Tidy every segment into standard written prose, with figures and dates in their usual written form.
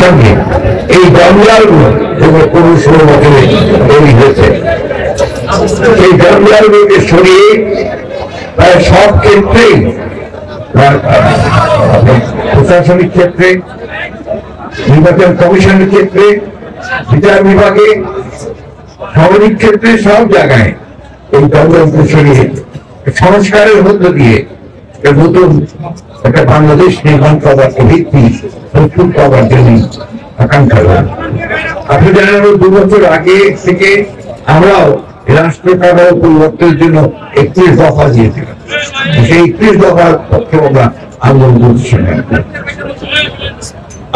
সঙ্গে এই জঞ্জালগুলো যেগুলো 15-16 বছরে তৈরি হয়েছে, এই জঞ্জালগুলোকে সরিয়ে প্রায় সব ক্ষেত্রেই, প্রশাসনিক ক্ষেত্রে, নির্বাচন কমিশনের ক্ষেত্রে, বিচার বিভাগে, সামাজিক ক্ষেত্রে, সব জায়গায় এই জঞ্জালকে সরিয়ে সংস্কারের মধ্য দিয়ে নতুন একটা বাংলাদেশ নির্মাণ করার ভিত্তি প্রস্তুত করার জন্য আকাঙ্ক্ষা রয়েছে। আপনি জানেন 2 বছর আগে থেকে আমরাও রাষ্ট্র কাঠামো পরিবর্তনের জন্য 31 দফা দিয়েছিলাম। সেই 31 দফার পক্ষে আমরা আন্দোলন করছি।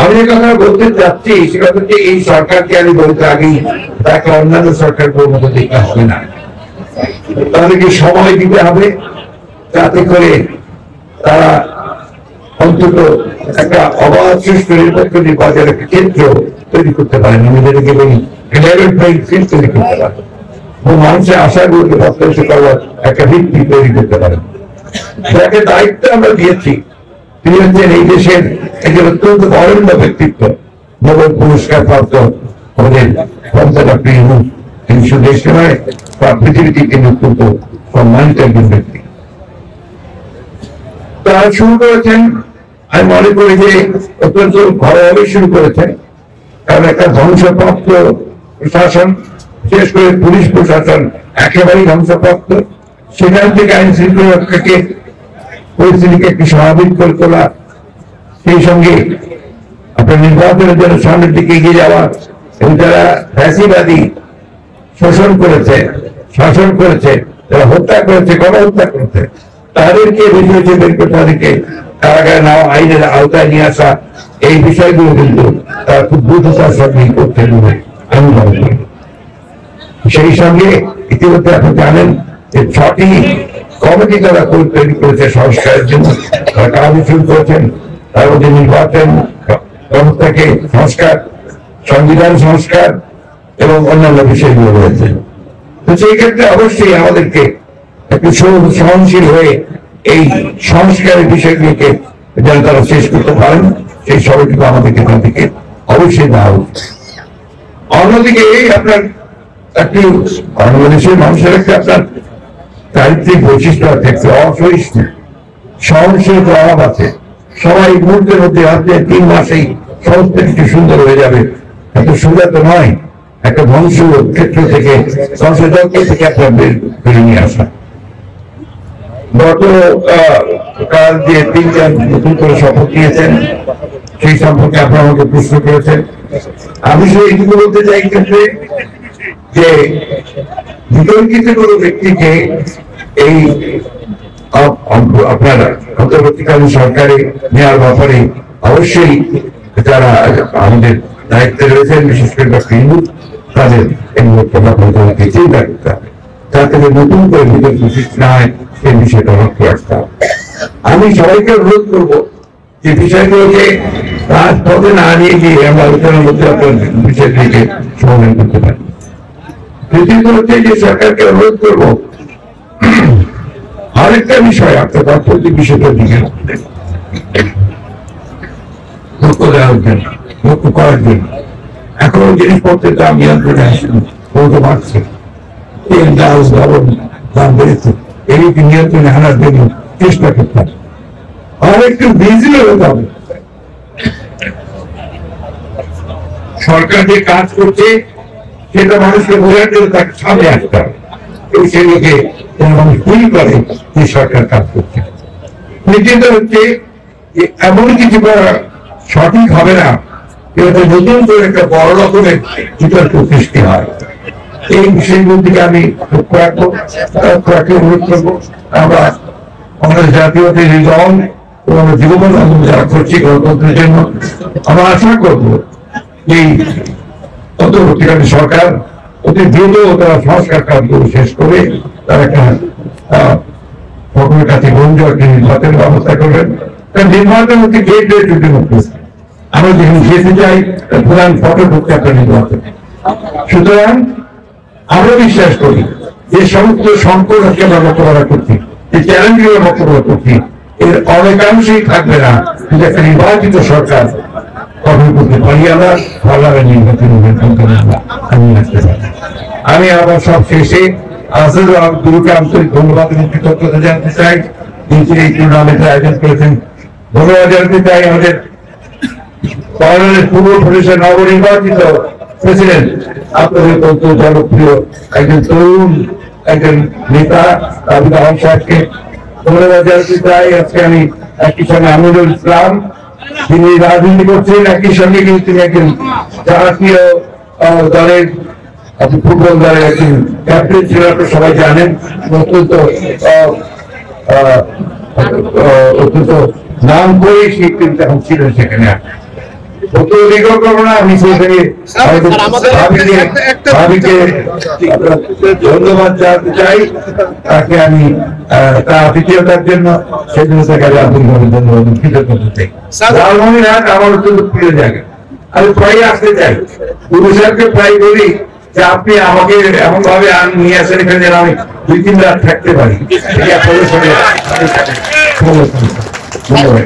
আমি যে কথা বলতে চাচ্ছি সেটা হচ্ছে, এই সরকারকে আমি বলতে আগেই তাকে অন্যান্য সরকার মতো দেখতে হবে না, তাদেরকে সময় দিতে হবে যাতে করে তারা অন্তত একটা অবাধ সুষ্ঠু নিরপেক্ষ নির্বাচনের একটা ক্ষেত্র তৈরি করতে পারেন, নিজেদেরকে তৈরি করতে পারেন এবং মানুষের আশাগুলোকে প্রত্যাশিত করার একটা ভিত্তি তৈরি করতে পারেন। যাকে দায়িত্ব আমরা দিয়েছি তিনি হচ্ছেন এই দেশের একজন অত্যন্ত বরেণ্য ব্যক্তিত্ব, নোবেল পুরস্কার প্রাপ্ত আমাদের তিনি শুধু দেশে নয় পৃথিবীতে তিনি অত্যন্ত সম্মানিত একজন ব্যক্তি। তারা শুরু করেছেন, আমি মনে করি যে অত্যন্ত ভালোভাবে শুরু করেছেন, কারণ একটা ধ্বংসপ্রাপ্ত প্রশাসন, বিশেষ করে পুলিশ প্রশাসন একেবারেই ধ্বংসপ্রাপ্ত, সেখান থেকে আইন শৃঙ্খলা রক্ষাকে পরিস্থিতিকে একটি স্বাভাবিক করে তোলা, সেই সঙ্গে আপনার নির্বাচনের জন্য সামনের দিকে এগিয়ে যাওয়া, এবং যারা ফ্যাসিবাদী শোষণ করেছে, শাসন করেছে, যারা হত্যা করেছে, গণহত্যা করেছে, তাদেরকে বেশি বের করে তাদেরকে কারাগারে নেওয়া, আইনের আওতায় নিয়ে আসা, এই বিষয়গুলো কিন্তু তারা খুব দ্রুততার সঙ্গে করতে হবে আমি মনে করি। সেই সঙ্গে ইতিমধ্যে আপনি জানেন যে 6টি কমিটি তারা তৈরি করেছে সংস্কারের জন্য, তারা কাজ শুরু করেছেন। তার মধ্যে নির্বাচন ব্যবস্থাকে সংস্কার, সংবিধান সংস্কার এবং অন্যান্য বিষয়গুলো রয়েছে। তো সেই ক্ষেত্রে অবশ্যই আমাদেরকে একটু সহনশীল হয়ে এই সংস্কারের বিষয়গুলোকে যেন তারা শেষ করতে পারেন, সেই সময়টুকু আমাদেরকে এখান থেকে অবশ্যই দেওয়া উচিত। অন্যদিকে এই আপনার একটি বাংলাদেশের মানুষের একটা আপনার চারিত্রিক বৈশিষ্ট্য আছে, একটু অসহিষ্ণু, সহনশীলতা অভাব আছে। সবাই মুহূর্তের মধ্যে ভাবছে 3 মাসেই সমস্ত কিছু সুন্দর হয়ে যাবে, এত সোজা তো নয়। একটা ধ্বংস ক্ষেত্র থেকে, ধ্বংসযজ্ঞ থেকে একটা বের নিয়ে আসা। গতকাল যে 3জন নতুন করে শপথ নিয়েছেন, সেই সম্পর্কে আপনারা আমাকে প্রশ্ন করেছেন। আমি শুধু এইটুকু বলতে চাই ক্ষেত্রে যে বিতর্কিত কোনো ব্যক্তিকে এই আপনার অন্তর্বর্তীকালীন সরকারে নেওয়ার ব্যাপারে অবশ্যই যারা আমাদের দায়িত্বে রয়েছেন, বিশেষ করে ডক্টর ইন্দু, তাদের চিন্তা করতে হবে যাতে নতুন করে বিতর্ক সৃষ্টি না হয়, সেই বিষয়টা লক্ষ্য রাখতে হবে। আমি সবাইকে অনুরোধ করবো যে বিষয়গুলোকে রাজপথে না নিয়ে গিয়ে আমরা আলোচনার মধ্যে আপনার বিষয়টিকে সমাধান করতে পারি। তৃতীয়ত হচ্ছে যে সরকারকে অনুরোধ করবো আরেকটা বিষয়, আপনার অর্থনৈতিক বিষয়টার দিকে লক্ষ্য দেওয়ার জন্য, লক্ষ্য করার জন্য। এখনো জিনিসপত্রের দাম নিয়ন্ত্রণে আসেনি, বলতে পারছে তেল, ডাল, লবণ দাম বেড়েছে, এগুলোকে নিয়ন্ত্রণে আনার জন্য চেষ্টা করতে হবে। আর একটু বিজিও হতে হবে। সরকার যে কাজ করছে সেটা মানুষকে বোঝার জন্য তাকে সামনে আসতে হবে, এবং সেগুলোকে মানুষ ফিল করে যে সরকার কাজ করছে। দ্বিতীয়ত হচ্ছে যে এমন কিছু করা সঠিক হবে না যেটা নতুন করে একটা বড় রকমের বিতর্ক সৃষ্টি হয়। এই বিষয়গুলো থেকে আমি লক্ষ্য রাখবো, অনুরোধ করবো। আমরা আমাদের জাতীয়তাবাদী দল এবং আমরা জীবন আন্দোলন যারা করছি গণতন্ত্রের জন্য, আমরা আশা করবো এই অন্তর্বর্তীকালীন সরকার অতি দ্রুত তারা সংস্কার কাজগুলো শেষ করে তারা একটা সকলের কাছে গ্রহণযোগ্য একটি নির্বাচনের ব্যবস্থা করবেন। কারণ নির্বাচন হচ্ছে গেটওয়ে টু ডেমোক্রেসি। আমরা যেখানে যেতে চাই প্রধান ফটো করতে একটা নির্বাচন। সুতরাং আমরা বিশ্বাস করি যে সমস্ত সংকট আমরা মোকাবেলা করছি, যে চ্যালেঞ্জগুলো মোকাবেলা করছি, এর অনেকাংশেই থাকবে না যদি একটা নির্বাচিত সরকার গঠন করতে পারি আমরা, পার্লামেন্ট নির্বাচন আমি আসতে পারি। আমি আবার সব শেষে আসলে গুরুকে আন্তরিক ধন্যবাদ এবং কৃতজ্ঞতা জানাতে চাই, তিনি এই টুর্নামেন্টের আয়োজন করেছেন। ধন্যবাদ জানাতে চাই আমাদের পার্লামেন্টের পূর্ব প্রদেশের নবনির্বাচিত প্রেসিডেন্ট, আপনাদের অত্যন্ত জনপ্রিয় একজন তরুণ একজন নেতা আবিদ আহমেদ সাহেবকে ধন্যবাদ জানাতে চাই। আজকে আমি একই সঙ্গে আমিনুল ইসলাম, তিনি রাজনীতি করছেন, একই সঙ্গে কিন্তু তিনি একজন জাতীয় দলের ফুটবল দলের একজন ক্যাপ্টেন ছিলেন, আপনারা সবাই জানেন। অত্যন্ত অত্যন্ত নাম করে সে কিন্তু এখন ছিলেন সেখানে। আমি সেখানে ধন্যবাদ জানাতে চাই তাকে, আমি তার আতিথেয়তার জন্য সেজন্য তাকে আন্তরিকভাবে ধন্যবাদ কৃতজ্ঞতা চাই। লালমনিরহাট আমার অত্যন্ত প্রিয় জায়গা, আমি প্রায় আসতে চাই। গুরু সাহেবকে প্রায় বলি যে আপনি আমাকে এমন ভাবে নিয়ে আসেন এখানে যেন আমি 2-3 রাত থাকতে পারি। ধন্যবাদ।